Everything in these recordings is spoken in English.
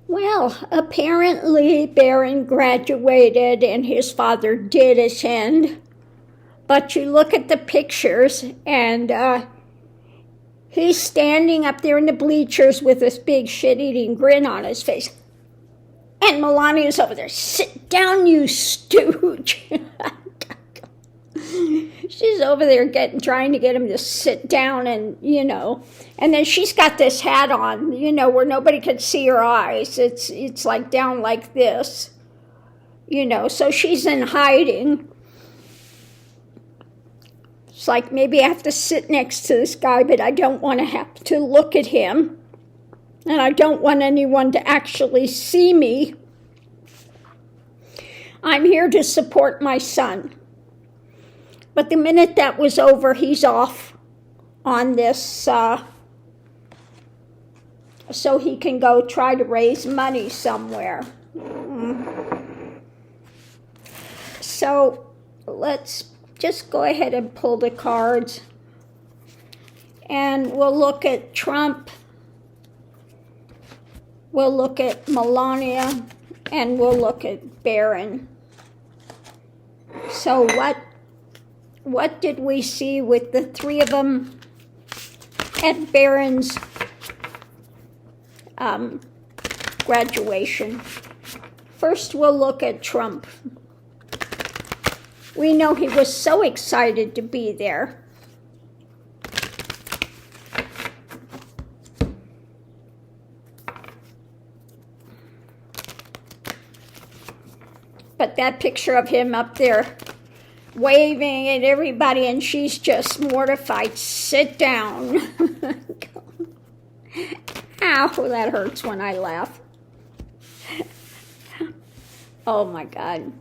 Well, apparently Barron graduated and his father did attend. But you look at the pictures and he's standing up there in the bleachers with this big shit-eating grin on his face. And Melania's over there, sit down, you stooge. She's over there trying to get him to sit down and then she's got this hat on, where nobody could see her eyes. It's like down like this, so she's in hiding. It's like, maybe I have to sit next to this guy, but I don't want to have to look at him. And I don't want anyone to actually see me. I'm here to support my son. But the minute that was over, he's off on this so he can go try to raise money somewhere. So let's just go ahead and pull the cards. And we'll look at Trump. We'll look at Melania. And we'll look at Barron. So what did we see with the three of them at Barron's graduation? First, we'll look at Trump. We know he was so excited to be there. But that picture of him up there waving at everybody, and she's just mortified. Sit down. Ow, that hurts when I laugh. Oh my God.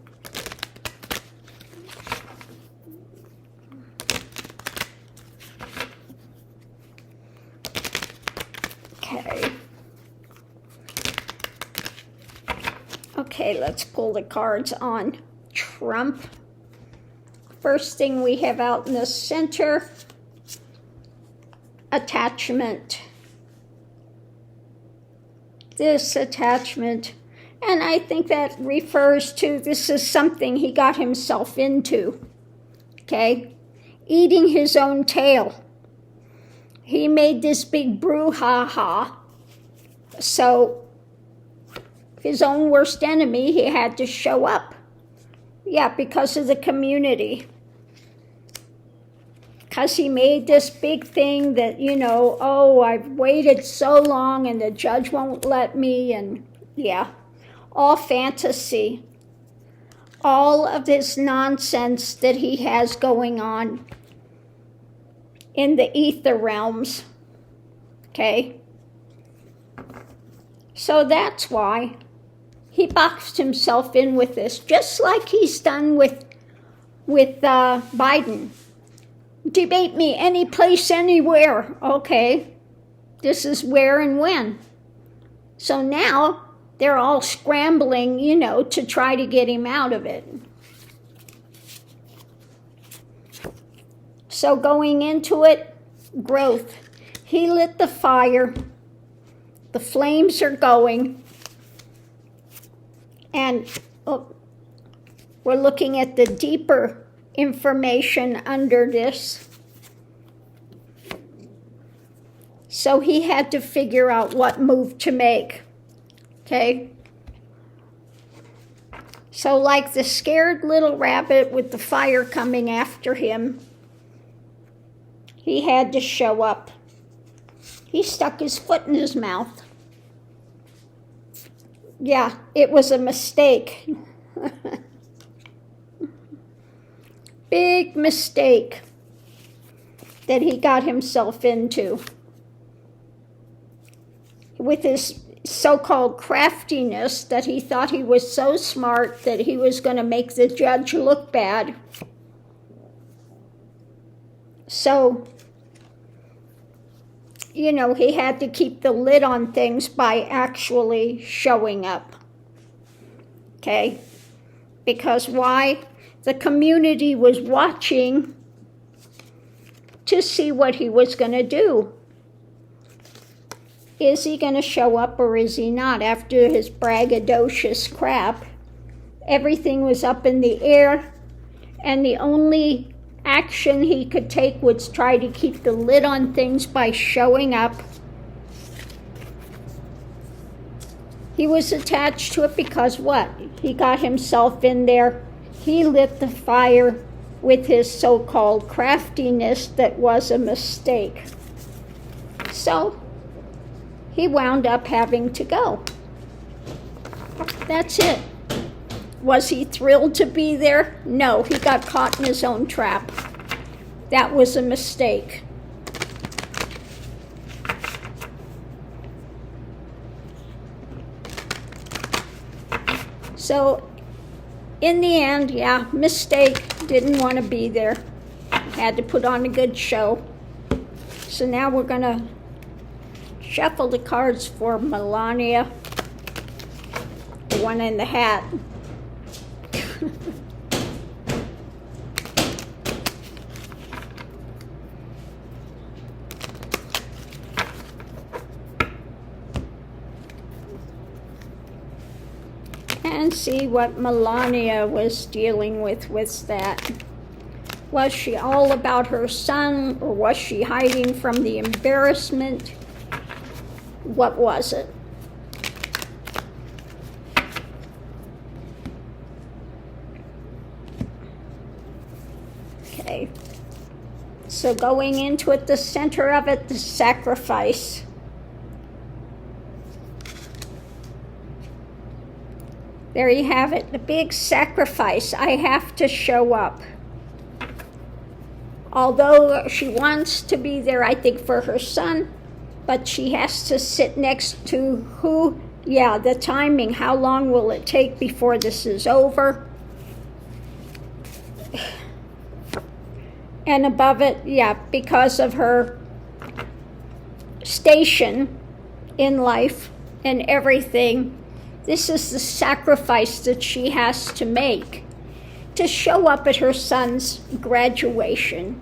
Okay. Okay, let's pull the cards on Trump. First thing we have out in the center, attachment. This attachment, and I think that refers to this is something he got himself into, okay? Eating his own tail. He made this big brouhaha, so his own worst enemy, he had to show up. Yeah, because of the community. Because he made this big thing that, I've waited so long and the judge won't let me, and yeah, all fantasy. All of this nonsense that he has going on in the ether realms, okay? So that's why he boxed himself in with this, just like he's done with Biden. Debate me any place, anywhere. Okay, this is where and when. So now they're all scrambling, to try to get him out of it. So going into it, growth. He lit the fire. The flames are going. And we're looking at the deeper information under this. So he had to figure out what move to make. Okay? So like the scared little rabbit with the fire coming after him, he had to show up. He stuck his foot in his mouth. Yeah, it was a mistake. Big mistake that he got himself into with his so-called craftiness, that he thought he was so smart that he was going to make the judge look bad. So, he had to keep the lid on things by actually showing up. Okay? Because why? The community was watching to see what he was going to do. Is he going to show up or is he not? After his braggadocious crap, everything was up in the air, and the only action he could take was try to keep the lid on things by showing up. He was attached to it because what? He got himself in there. He lit the fire with his so-called craftiness that was a mistake. So he wound up having to go. That's it. Was he thrilled to be there? No, he got caught in his own trap. That was a mistake. So in the end, yeah, mistake, didn't want to be there. Had to put on a good show. So now we're going to shuffle the cards for Melania, the one in the hat. And see what Melania was dealing with that. Was she all about her son, or was she hiding from the embarrassment? What was it? Okay. So going into it, the center of it, the sacrifice. There you have it, the big sacrifice. I have to show up. Although she wants to be there, I think, for her son, but she has to sit next to who? Yeah, the timing. How long will it take before this is over? And above it, yeah, because of her station in life and everything, this is the sacrifice that she has to make to show up at her son's graduation.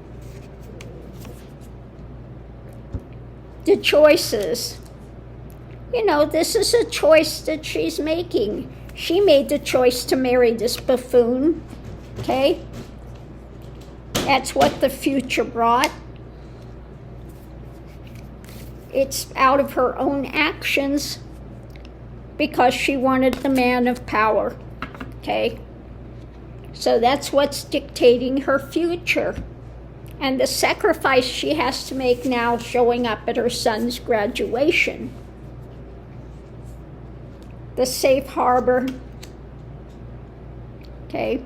The choices. You know, this is a choice that she's making. She made the choice to marry this buffoon, okay? That's what the future brought. It's out of her own actions because she wanted the man of power, okay? So that's what's dictating her future. And the sacrifice she has to make now, showing up at her son's graduation. The safe harbor, okay?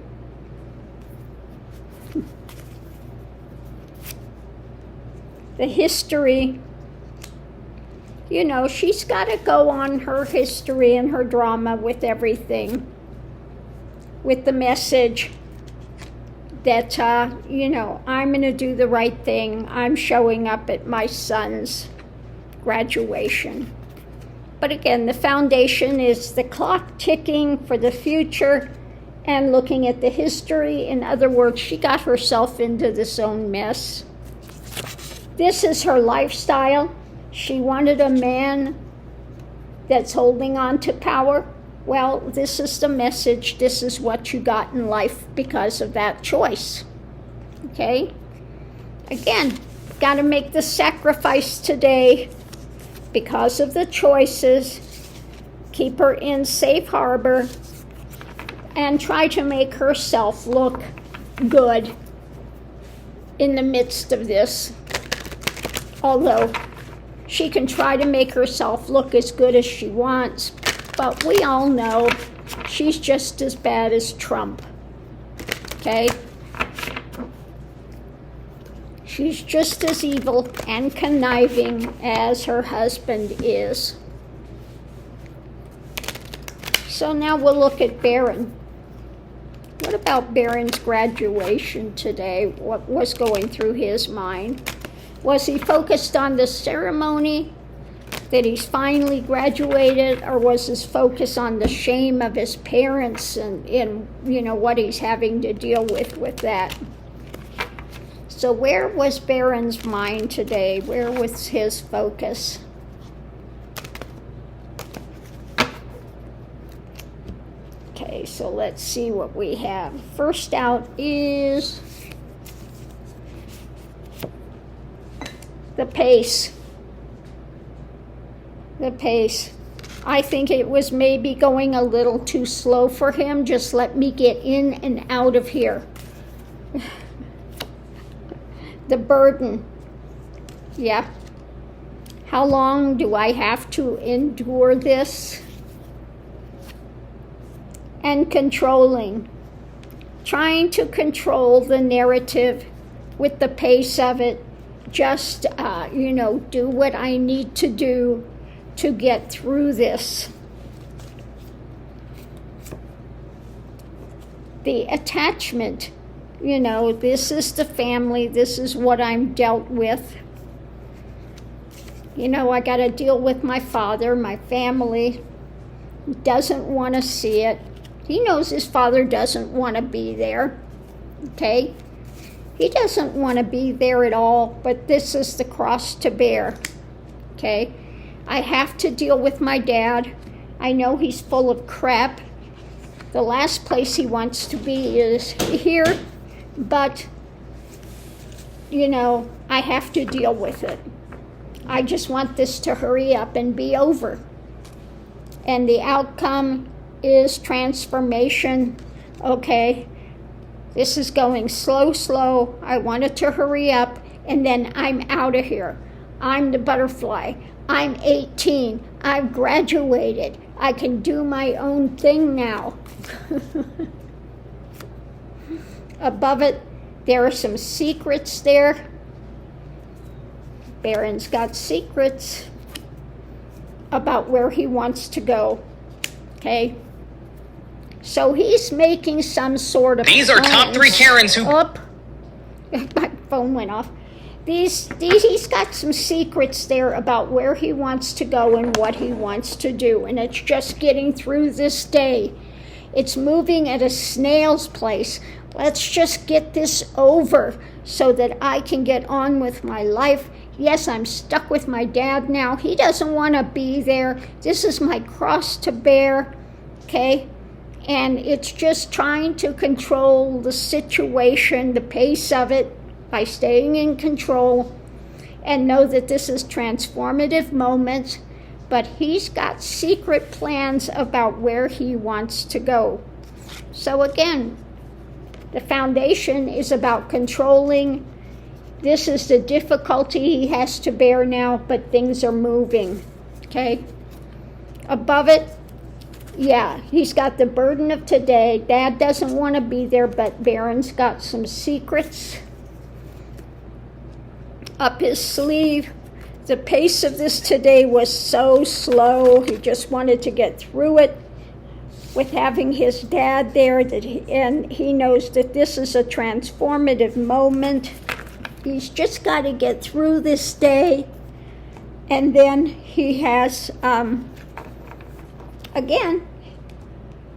The history, you know, she's got to go on her history and her drama with everything, with the message that, you know, I'm going to do the right thing. I'm showing up at my son's graduation. But again, the foundation is the clock ticking for the future and looking at the history. In other words, she got herself into this own mess. This is her lifestyle. She wanted a man that's holding on to power. Well, this is the message. This is what you got in life because of that choice. Okay? Again, got to make the sacrifice today because of the choices. Keep her in safe harbor and try to make herself look good in the midst of this. Although she can try to make herself look as good as she wants, but we all know she's just as bad as Trump, okay? She's just as evil and conniving as her husband is. So now we'll look at Barron. What about Barron's graduation today? What was going through his mind? Was he focused on the ceremony, that he's finally graduated, or was his focus on the shame of his parents and you know, what he's having to deal with that? So where was Barron's mind today? Where was his focus? Okay, so let's see what we have. First out is the pace. The pace. I think it was maybe going a little too slow for him. Just let me get in and out of here. The burden. Yeah. How long do I have to endure this? And controlling. Trying to control the narrative with the pace of it. Just, do what I need to do to get through this. The attachment, this is the family, this is what I'm dealt with. I got to deal with my father, my family. Doesn't want to see it. He knows his father doesn't want to be there. Okay? He doesn't want to be there at all, but this is the cross to bear. Okay? I have to deal with my dad. I know he's full of crap. The last place he wants to be is here, but, I have to deal with it. I just want this to hurry up and be over. And the outcome is transformation. Okay, this is going slow. I want it to hurry up, and then I'm out of here. I'm the butterfly. I'm 18. I've graduated. I can do my own thing now. Above it, there are some secrets there. Barron's got secrets about where he wants to go. Okay? So he's making some sort of These are top 3 Karens who... Up. My phone went off. He's got some secrets there about where he wants to go and what he wants to do. And it's just getting through this day. It's moving at a snail's pace. Let's just get this over so that I can get on with my life. Yes, I'm stuck with my dad now. He doesn't want to be there. This is my cross to bear. Okay? And it's just trying to control the situation, the pace of it, by staying in control, and know that this is transformative moments, but he's got secret plans about where he wants to go. So again, the foundation is about controlling. This is the difficulty he has to bear now, but things are moving, okay? Above it, yeah, he's got the burden of today. Dad doesn't want to be there, but Barron's got some secrets up his sleeve. The pace of this today was so slow. He just wanted to get through it with having his dad there, and he knows that this is a transformative moment. He's just got to get through this day. And then he has, again,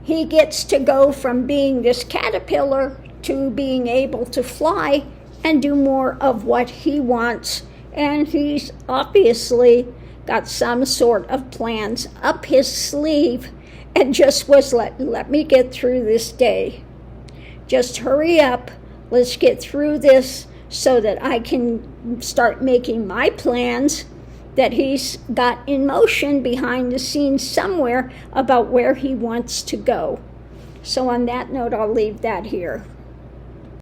he gets to go from being this caterpillar to being able to fly and do more of what he wants. And he's obviously got some sort of plans up his sleeve, and just was let me get through this day. Just hurry up. Let's get through this so that I can start making my plans that he's got in motion behind the scenes somewhere about where he wants to go. So on that note, I'll leave that here.